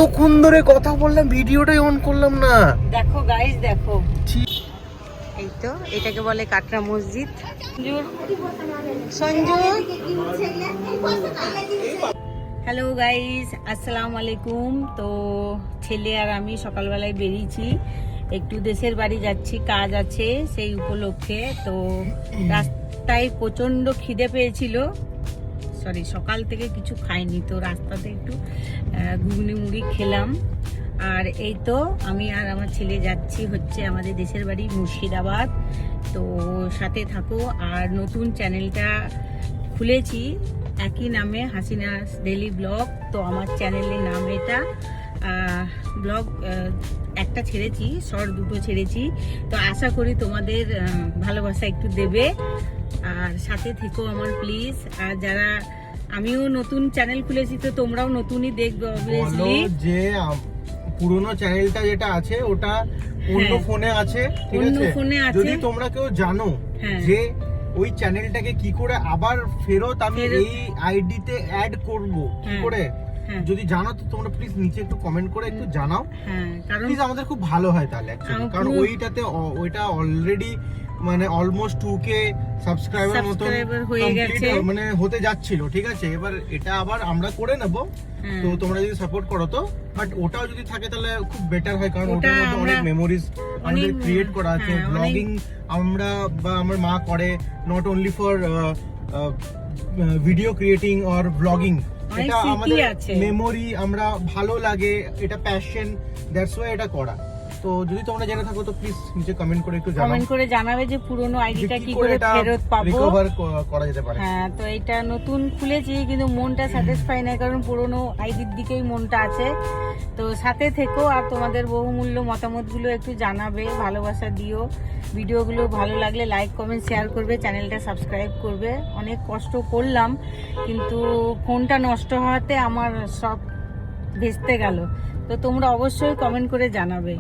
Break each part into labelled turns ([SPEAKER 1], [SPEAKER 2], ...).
[SPEAKER 1] কতক্ষণ ধরে কথা বললাম, ভিডিওটাই অন করলাম না।
[SPEAKER 2] দেখো গাইস, দেখো এই তো এটাকে বলে কাটরা মসজিদ। সঞ্জু, হ্যালো গাইস, আসসালামু আলাইকুম। তো ছেলে আর আমি সকালবেলায় বেরিয়েছি, একটু দেশের বাড়ি যাচ্ছি, কাজ আছে সেই উপলক্ষে। তো রাস্তায় প্রচন্ড খিদে পেয়েছিল, সরি সকাল থেকে কিছু খাইনি, তো রাস্তাতে একটু ঘুগনি মুড়ি খেলাম। আর এই তো আমি আর আমার ছেলে যাচ্ছি হচ্ছে আমাদের দেশের বাড়ি মুর্শিদাবাদ। তো সাথে থাকো। আর নতুন চ্যানেলটা খুলেছি একই নামে, হাসিনাস ডেইলি ব্লগ। তো আমার চ্যানেলের নাম এটা। ব্লগ একটা ছেড়েছি, শর্ট দুটো ছেড়েছি। তো আশা করি তোমাদের ভালোবাসা একটু দেবে, আর সাথে থেকো আমার প্লিজ। আর যারা, আমিও নতুন চ্যানেল খুলেছি, তো তোমরাও নতুনই দেখবে অবভিয়াসলি।
[SPEAKER 1] যে পুরনো চ্যানেলটা যেটা আছে ওটা অন্য ফোনে আছে, ঠিক আছে? যদি তোমরা কেউ জানো যে ওই চ্যানেলটাকে কি করে আবার ফেরত আমি এই আইডিতে অ্যাড করব, কি করে, যদি জানো তো তোমরা প্লিজ নিচে একটু কমেন্ট করে একটু জানাও। কারণ প্লিজ আমাদের খুব ভালো হয় তাহলে অ্যাকচুয়ালি, কারণ ওইটা অলরেডি মানে অলমোস্ট 2K সাবস্ক্রাইবার মতো হয়ে গেছে, মানে হতে যাচ্ছিল, ঠিক আছে? এবার এটা আবার আমরা করে নেব, তো তোমরা যদি সাপোর্ট করো তো। বাট ওটাও যদি থাকে তাহলে খুব বেটার হয়, কারণ ওটার মধ্যে অনেক মেমোরিজ আমাদের ক্রিয়েট করা আছে। ব্লগিং আমরা বা আমার মা করে, not only for video creating or blogging, এটা আমাদের মেমোরি, আমরা ভালো লাগে, এটা প্যাশন, দ্যাটস ওয়াই এটা করা। তো যদি তোমরা জেনে থাকো তো প্লিজ নিচে কমেন্ট করে একটু
[SPEAKER 2] জানাবে যে পুরনো আইডিটা কি করে ফেরত পাবো,
[SPEAKER 1] রিকভার করা যেতে পারে।
[SPEAKER 2] হ্যাঁ, তো এটা নতুন খুলেছি কিন্তু মনটা স্যাটিসফাই না, কারণ পুরনো আইডির দিকেই মনটা আছে। তো সাথে থেকো, আর তোমাদের বহুমূল্য মতামতগুলো একটু জানাবে, ভালোবাসা দিও। ভিডিওগুলো ভালো লাগলে লাইক কমেন্ট শেয়ার করবে, চ্যানেলটা সাবস্ক্রাইব করবে। অনেক কষ্ট করলাম কিন্তু ফোনটা নষ্ট হওয়াতে আমার সব ভেস্তে গেল। তো তোমরা অবশ্যই কমেন্ট করে জানাবে।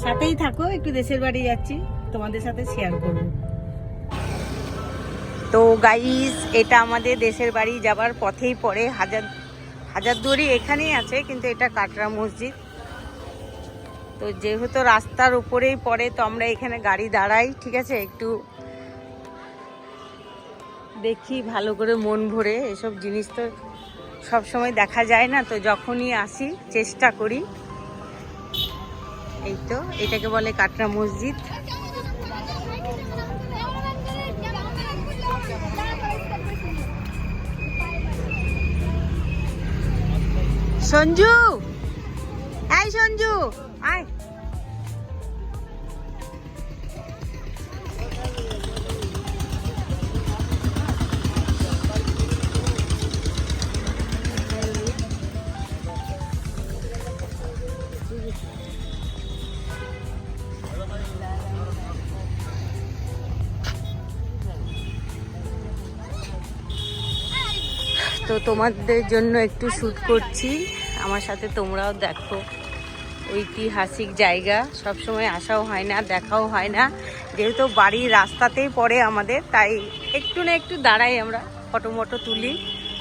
[SPEAKER 2] সাথেই থাকো, একটু দেশের বাড়ি যাচ্ছি, তোমাদের সাথে শেয়ার করব। তো গাইস, এটা আমাদের দেশের বাড়ি যাবার পথেই পড়ে, হাজারদুয়ারি এখানেই আছে, কিন্তু এটা কাটরা মসজিদ। তো যেহেতু রাস্তার উপরেই পড়ে, তো আমরা এখানে গাড়ি দাঁড়াই, ঠিক আছে? একটু দেখি ভালো করে মন ভরে, এসব জিনিস তো সব সময় দেখা যায় না, তো যখনই আসি চেষ্টা করি। এই তো এটাকে বলে কাটরা মসজিদ। সঞ্জু, এই সঞ্জু আয়। তো তোমাদের জন্য একটু শ্যুট করছি, আমার সাথে তোমরাও দেখো। ঐতিহাসিক জায়গা, সবসময় আসাও হয় না, দেখাও হয় না, যেহেতু বাড়ির রাস্তাতেই পড়ে আমাদের, তাই একটু না একটু দাঁড়াই, আমরা ফটো মটো তুলি,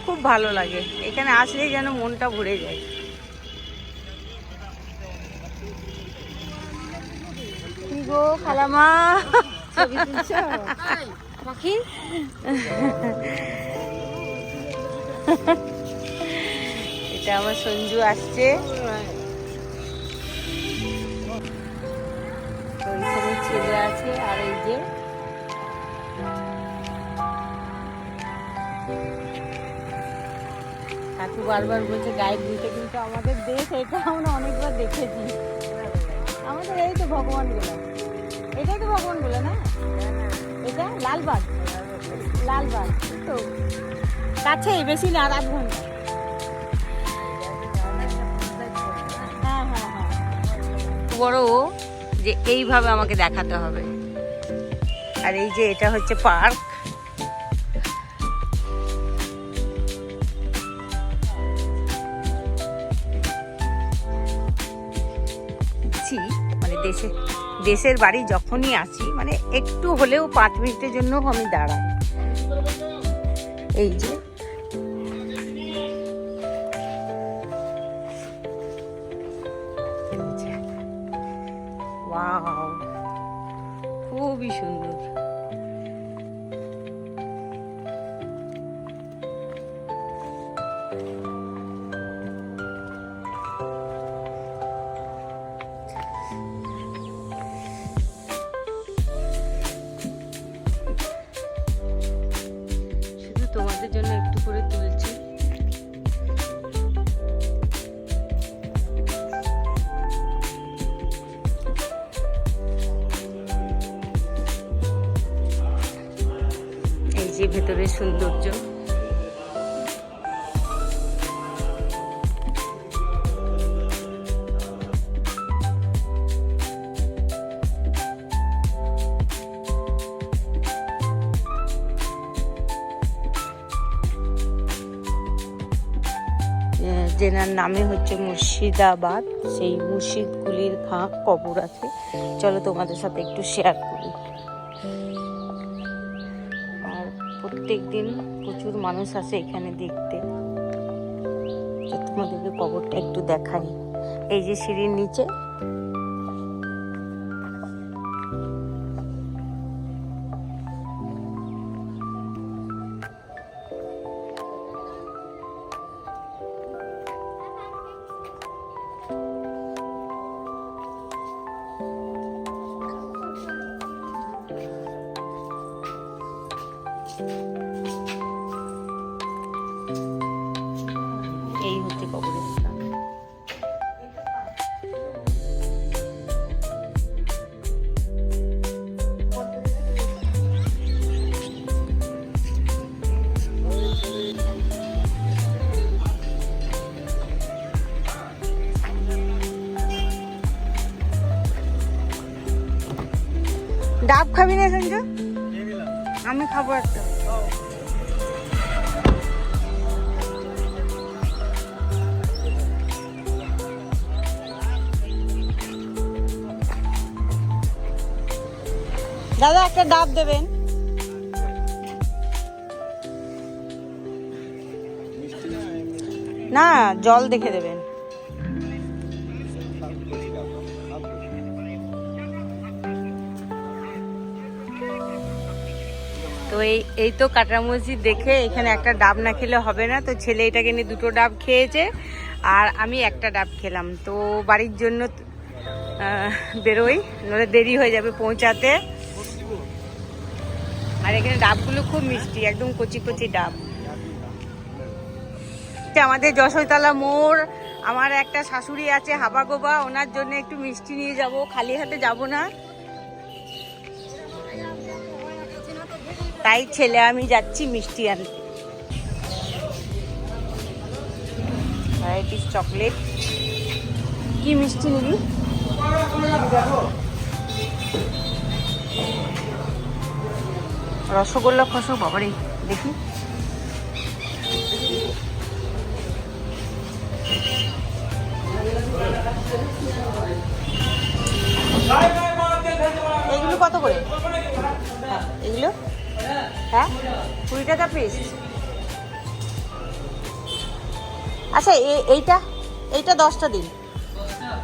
[SPEAKER 2] খুব ভালো লাগে। এখানে আসলেই যেন মনটা ভরে যায়। কি গো খালামা, পাখি এটা আমার সঞ্জু আসছে, ওইখানে ছেলে আছে। আর এই যে কাকু বারবার বলছে গাইড দিতে, কিন্তু আমাদের দেশ এটা আমরা অনেকবার দেখেছি। আমাদের এই তো ভগবান বলে, এটাই তো ভগবান বলে না, এটা লালবাগ, লালবাগ তো কাছেই, বেশি না, 8 ঘন্টা। হ্যাঁ হ্যাঁ হ্যাঁ, বড় যে এইভাবে আমাকে দেখাতে হবে। আর এই যে এটা হচ্ছে পার্ক। মানে দেশের বাড়ি যখনই আসি, মানে একটু হলেও 5 মিনিটের জন্য আমি দাঁড়াই। এই যে ফেলেছে। ওয়াও, খুবই সুন্দর। শুধু তোমাদের জন্য একটু করে তুলছি। এই যে ভেতরের সৌন্দর্য। জেনার নামে হচ্ছে মুর্শিদাবাদ, সেই মুর্শিদকুলির কবর আছে। চলো তোমাদের সাথে একটু শেয়ার করি। আর প্রত্যেক দিন প্রচুর মানুষ আসে এখানে দেখতে। তোমাদেরকে কবরটা একটু দেখাই। এই যে সিঁড়ির নিচে এই হচ্ছে কবরস্থান। ডাব খাবি না সঞ্জু? আমি খাবো একটা। দাদা একটা ডাব দেবেন। না, জল দেখে দেবেন। তো এই তো কাটরা মসজিদ দেখে এখানে একটা ডাব না খেলে হবে না। তো ছেলে এটাকে নিয়ে দুটো ডাব খেয়েছে আর আমি একটা ডাব খেলাম। তো বাড়ির জন্য বেরোই, নইলে দেরি হয়ে যাবে পৌঁছাতে। আর এখানে ডাবগুলো খুব মিষ্টি, একদম কচি কচি ডাব। আমাদের যশোরতলা মোড়, আমার একটা শাশুড়ি আছে হাবাগোবা, ওনার জন্য একটু মিষ্টি নিয়ে যাব, খালি হাতে যাব না। তাই ছেলে আমি যাচ্ছি মিষ্টি আনতে। Varieties chocolate. কি মিষ্টি নিবি? রসগোল্লা খসো বাবারে, দেখি। এগুলো কত করে? হ্যাঁ এগুলো, হ্যাঁ 20 টাকা পিস। আচ্ছা এইটা 10টা দিন।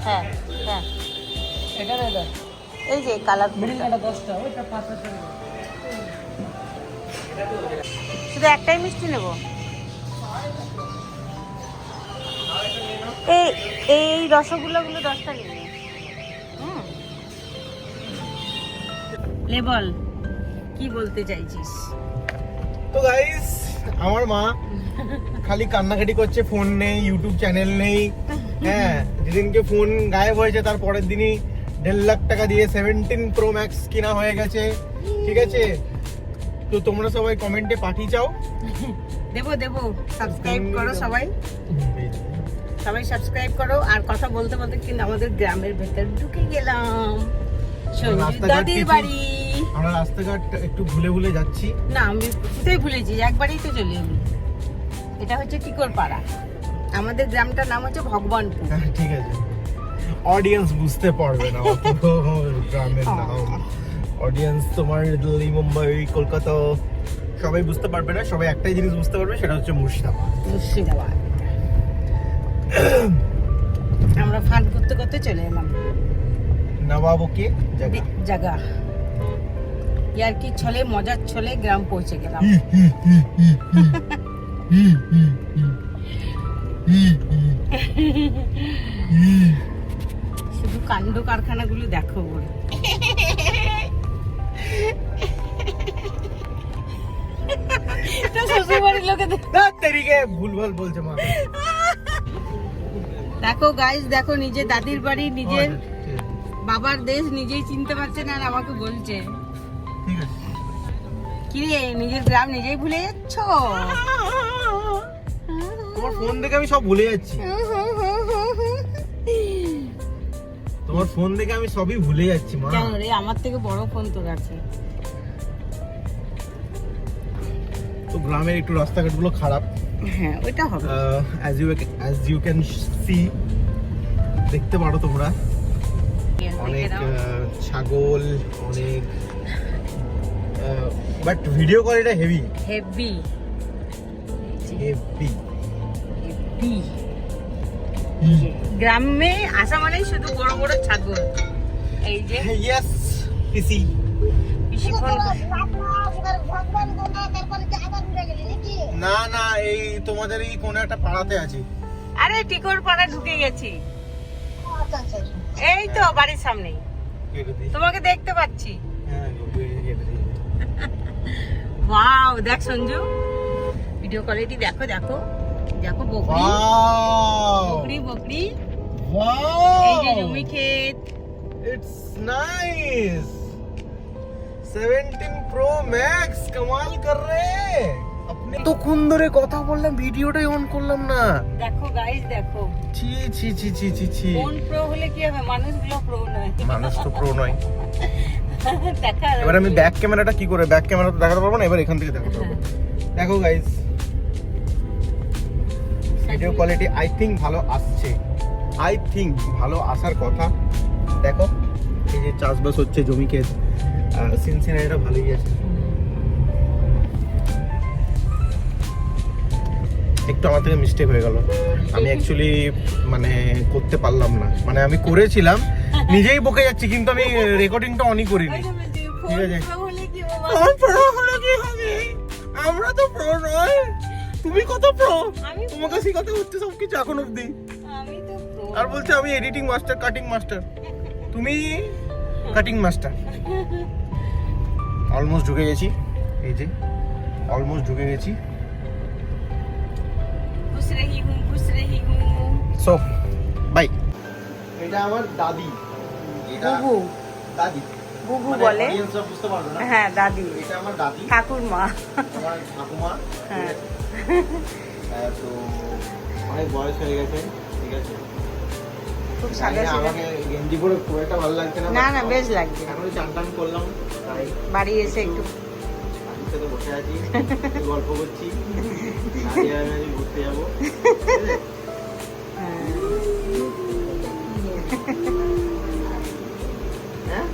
[SPEAKER 2] হ্যাঁ হ্যাঁ, এই যে কালার 10টা, ওইটা 5 টাকা। শুধু একটাই মিষ্টি নেব। এই রসগোল্লাগুলো 10টা নিন। বল কি বলতে চাইছিস?
[SPEAKER 1] তো গাইস, আমার মা খালি কান্নাকাটি করছে, ফোন নেই, ইউটিউব চ্যানেল নেই। হ্যাঁ, যেদিনকে ফোন গায়েব হয়েছে তার পরের দিনই 1.5 লাখ টাকা দিয়ে 17 Pro Max কিনা হয়ে গেছে। ঠিক আছে, তো তোমরা সবাই কমেন্টে পাঠিয়ে চাও।
[SPEAKER 2] দেবো সাবস্ক্রাইব করো সবাই সাবস্ক্রাইব করো। আর কথা বলতে বলতে কিন্তু আমাদের গ্রামের ভেতর ঢুকে গেলাম, দাদির বাড়ি।
[SPEAKER 1] আমরা রাস্তাঘাট একটু ভুলে যাচ্ছি।
[SPEAKER 2] না, আমি কোথায় ভুলেছি, একবারই তো চলে এলাম। এটা হচ্ছে টিকর পাড়া, আমাদের গ্রামটার নাম হচ্ছে ভগবানপুর।
[SPEAKER 1] ঠিক আছে, অডিয়েন্স বুঝতে পারবে না গ্রামের নাম। অডিয়েন্স তোমার দিল্লি, মুম্বাই, কলকাতা সবাই বুঝতে পারবে না। সবাই একটাই জিনিস বুঝতে পারবে, সেটা হচ্ছে মুর্শিদাবাদ।
[SPEAKER 2] আমরা হাঁট করতে করতে চলে এলাম
[SPEAKER 1] নবাবো কে
[SPEAKER 2] জায়গা ইয়ার কি ছলে মজার ছলে গ্রাম পৌঁছে গেলাম। শুধু কাণ্ড কারখানাগুলো দেখো বল। শ্বশুরবাড়ির লোকে
[SPEAKER 1] ভুলভাল বলছে মা।
[SPEAKER 2] দেখো গাইস, দেখো নিজের দাদির বাড়ি, নিজের বাবার দেশ নিজেই চিনতে পারছে না আর আমাকে বলছে
[SPEAKER 1] ঠিক আছে
[SPEAKER 2] কি রে নিজের গ্রাম নিজেই ভুলে যাচ্ছ।
[SPEAKER 1] তোমার ফোন দেখে আমি সব ভুলে যাচ্ছি, তোমার ফোন দেখে আমি সবই ভুলে যাচ্ছি মা।
[SPEAKER 2] কেন রে, আমার থেকে বড় ফোন তোর আছে।
[SPEAKER 1] তো গ্রামের একটু রাস্তাঘাটগুলো খারাপ,
[SPEAKER 2] হ্যাঁ ওইটা হবে।
[SPEAKER 1] as you can see, দেখতে পারো তোমরা অনেক ছাগল, অনেক but video quality heavy
[SPEAKER 2] heavy
[SPEAKER 1] heavy.
[SPEAKER 2] গ্রামে আসা মানে শুধু বড় বড় ছাগল। এই যে
[SPEAKER 1] ইয়েস পিসি
[SPEAKER 2] পিসি ফোন
[SPEAKER 1] না না, এই তোমাদের এই কোন একটা পাড়াতে আছি।
[SPEAKER 2] আরে টিকর পাড়া ঢুকে গেছি, এই তো বাড়ির সামনেই তোমাকে দেখতে পাচ্ছি। ওয়াও দেখ সঞ্জু, ভিডিও কোয়ালিটি দেখো দেখো দেখো, বকরি বকরি বকরি, এই যে জমি ক্ষেত।
[SPEAKER 1] It's nice. 17 Pro Max Kamal কর রে। আপনি তো খুন ধরে কথা বললাম, ভিডিওটাই অন করলাম না।
[SPEAKER 2] দেখো গাইস দেখো,
[SPEAKER 1] ছি ছি ছি ছি ছি ছি।
[SPEAKER 2] কোন প্রো হলে কি হবে, মানুষগুলো প্রো নয়।
[SPEAKER 1] মানুষ তো প্রো নয়।
[SPEAKER 2] দেখা
[SPEAKER 1] এবার আমি ব্যাক ক্যামেরাটা কি করে, ব্যাক ক্যামেরা তো দেখাতে পারবো না, এবার এখান থেকে দেখাতে পারবো। দেখো guys, video quality I think ভালো আসছে, আই থিংক ভালো আসার কথা। দেখো এই যে চাষবাস হচ্ছে, জমি ক্ষেত, সিনসিনারিটা ভালোই আছে। একটু আমার থেকে মিস্টেক হয়ে গেল, আমি অ্যাকচুয়ালি মানে করতে পারলাম না, মানে আমি করেছিলাম, নিজেই বকে যাচ্ছি, কিন্তু আমি রেকর্ডিংটা অনই করিনি। ঠিক আছে, আমার প্রো হলে কি হবে, আমরা তো প্রো নয়। তুমি কত প্রো, তোমাকে শিখাতে হচ্ছে সবকিছু এখন অবধি। আর বলছে আমি এডিটিং মাস্টার, কাটিং মাস্টার, তুমি কাটিং মাস্টার। অলমোস্ট ঢুকে গেছি, এই যে অলমোস্ট ঢুকে গেছি। So bye. এটা আমার দাদি,
[SPEAKER 2] বুবু,
[SPEAKER 1] দাদি
[SPEAKER 2] বুবু বলে,
[SPEAKER 1] বুঝতে পারবে না।
[SPEAKER 2] হ্যাঁ দাদি,
[SPEAKER 1] এটা আমার দাদি,
[SPEAKER 2] ঠাকুরমা,
[SPEAKER 1] আমার ঠাকুমা।
[SPEAKER 2] হ্যাঁ
[SPEAKER 1] তো অনেক বয়স হয়ে গেছে, ঠিক আছে।
[SPEAKER 2] খুব সাদা সিধা।
[SPEAKER 1] আমাকে গেঞ্জি পরে খুব একটা ভালো লাগছে না।
[SPEAKER 2] না না বেশ লাগছে।
[SPEAKER 1] এখন চান টান করলাম, তাই
[SPEAKER 2] বাড়ি এসে একটু
[SPEAKER 1] সাথে বসে আছি, গল্প করছি, আমি ঘুরতে যাবো। হ্যাঁ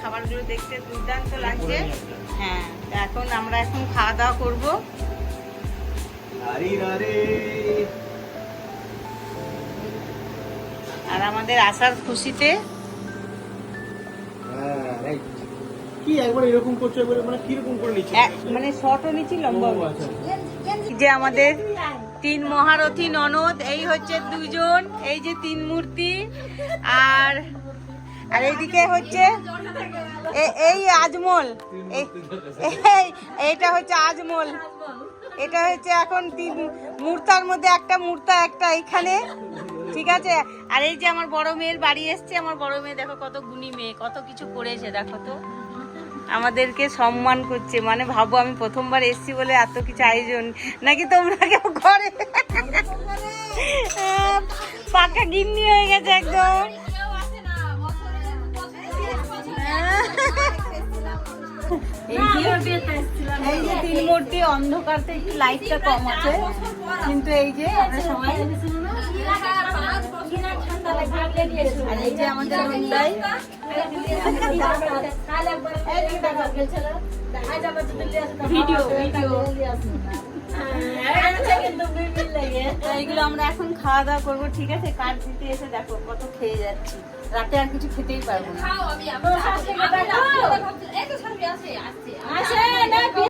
[SPEAKER 2] খাবারগুলো দেখতে দুর্দান্ত লাগছে। হ্যাঁ এখন আমরা খাওয়া দাওয়া করবো। আর আমাদের আসার খুশিতে
[SPEAKER 1] কি একবার এরকম করছো, মানে কিরকম করে নিচ্ছি,
[SPEAKER 2] মানে শর্টও নিচ্ছি, লম্বাও নিচ্ছি। যে আমাদের 3 মহারথী ননদ, এই হচ্ছে 2 জন, এই যে 3 মূর্তি, আর আর এইদিকে হচ্ছে এই আজমল, এইটা হচ্ছে আজমল, এটা হচ্ছে এখন 3 মূর্তার মধ্যে একটা মূর্তা একটা এইখানে, ঠিক আছে। আর এই যে আমার বড় মেয়ের বাড়ি এসছে, আমার বড় মেয়ে দেখো কত গুণী মেয়ে, কত কিছু করেছে, দেখো তো আমাদেরকে সম্মান করছে। মানে ভাবো আমি প্রথমবার এসছি বলে এত কিছু আয়োজন, নাকি তোমরা কেউ করে? পাকা গিন্নি হয়ে গেছে একদম। এই যে 3 মূর্তি, অন্ধকারতে একটু লাইটটা কম আছে, কিন্তু এই যে আমরা সবাই আর এই যে আমাদের নন্দাই এইগুলো আমরা এখন খাওয়া দাওয়া করবো, ঠিক আছে? কার্ড দিতে এসে দেখো কত খেয়ে যাচ্ছি, রাতে আর কিছু খেতেই পারবো না।